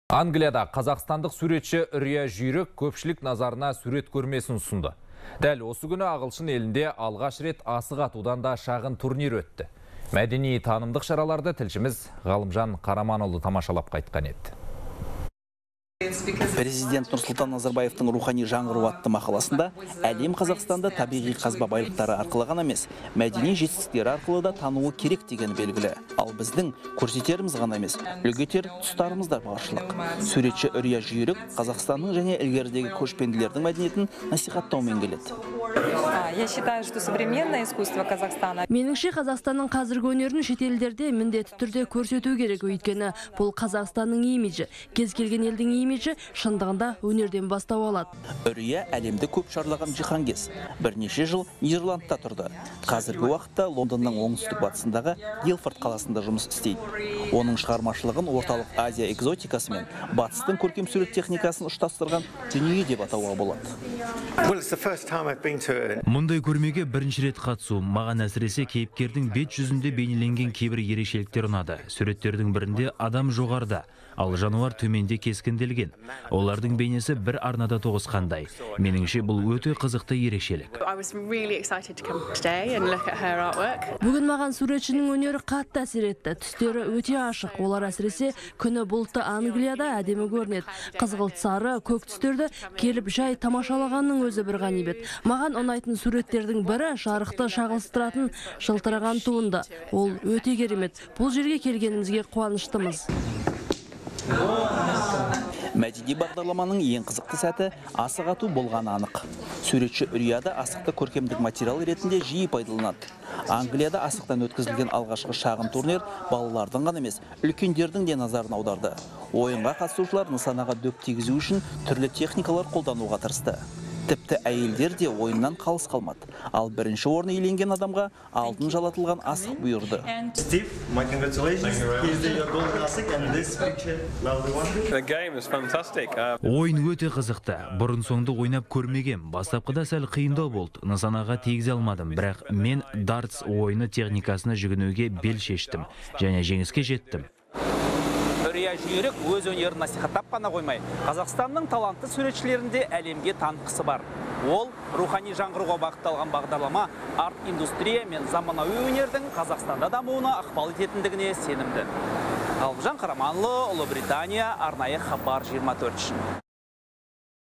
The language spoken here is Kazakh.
Англияда қазақстандық суретші Үрия Жүйрік көпшілік назарына сурет көрмесін ұсынды. Дәл осы күні ағылшын елінде алғаш рет асық атудан да шағын турнир өтті. Мәдени танымдық шараларды тілшіміз Ғалымжан Қараманұлы тамашалап қайтқан еді. Президент Нұрсұлтан Назарбаевтың рухани жаңғыру атты мақаласында әлем Қазақстанды табиғи қазба байлықтары арқылы ғана емес, мәдени жетістіктері арқылы да тануы керек деген белгілі. Ал біздің көрсетеріміз ғана емес, үлгетер тұстарымыз да баршылық. Суретші Үрия Жүйрік Қазақстанның және ілгерідегі көшпенділердің мәдениетін насихаттаумен келеді. Я считаю, что современное искусство Казахстана. Меніңше Қазақстанның қазіргі өнерін шетелдерде міндетті түрде көрсету керек, өйткені бұл Қазақстанның имиджі. Кез келген елдің имиджі шындығында өнерден бастау алады. Үрия әлемді көп шарлаған жиһангез. Бірнеше жыл Нидерландта тұрды. Қазіргі уақытта Лондонның оңтүстік батысындағы Гилфорд қаласында жұмыс істейді. Оның шығармашылығын орталық Азия экзотикасы мен батыстың көркем сурет техникасын ұштастырған дүние деп атауға болады. Мұндай көрмеге бірінші рет қатысу, маған әсіресе кейіпкердің бет жүзінде бейнеленген кейбір ерекшеліктер ұнады. Суреттердің бірінде адам жоғарда, ал жануар төменде кескінделген. Олардың бейнесі бір арнада тоғысқандай. Меніңше бұл өте қызықты ерекшелік. Бүгін маған суретшінің өнері қатты әсер етті. Түстері өте ашық. Олар әсіресе күні бұлтты Англияда әдемі көрінеді. Қызғылт сары, көк түстерді келіп жай тамашалағанның өзі бір ғанибет. Маған ұнайтын суреттердің бірі жарықты шағылыстыратын жылтыраған туынды. Ол өте керемет. Бұл жерге келгенімізге қуаныштымыз. Мәдени бағдарламаның ең қызықты сәті асық ату болғаны анық. Суретші Үрияда асықты көркемдік материал ретінде жиі пайдаланады. Англияда асықтан өткізілген алғашқы шағын турнир балалардың ғана емес, үлкендердің де назарын аударды. Ойынға қатысушылар нысанаға дөп тигізу үшін түрлі техникалар қолдануға тырысты. Тіпті әйелдер де ойыннан қалыс қалмады. Ал бірінші орын иеленген адамға алтын жалатылған асық бұйырды. Ойын өте қызықты. Бұрын соңды ойнап көрмеген. Бастапқыда сәл қиындау болды. Нысанаға тигізе алмадым, бірақ мен дартс ойыны техникасына жүгінуге бел шештім және жеңіске жеттім. Үрия Жүйрік өз өнерін насихаттап қана қоймай, Қазақстанның талантты суретшілерінде әлемге танытқысы бар. Ол рухани жаңғыруға бағытталған бағдарлама арт-индустрия мен заманауи өнердің Қазақстанда дамуына ықпал ететіндігіне сенімді. Ғалымжан Қараманұлы, Ұлыбритания, арнайы хабар 24.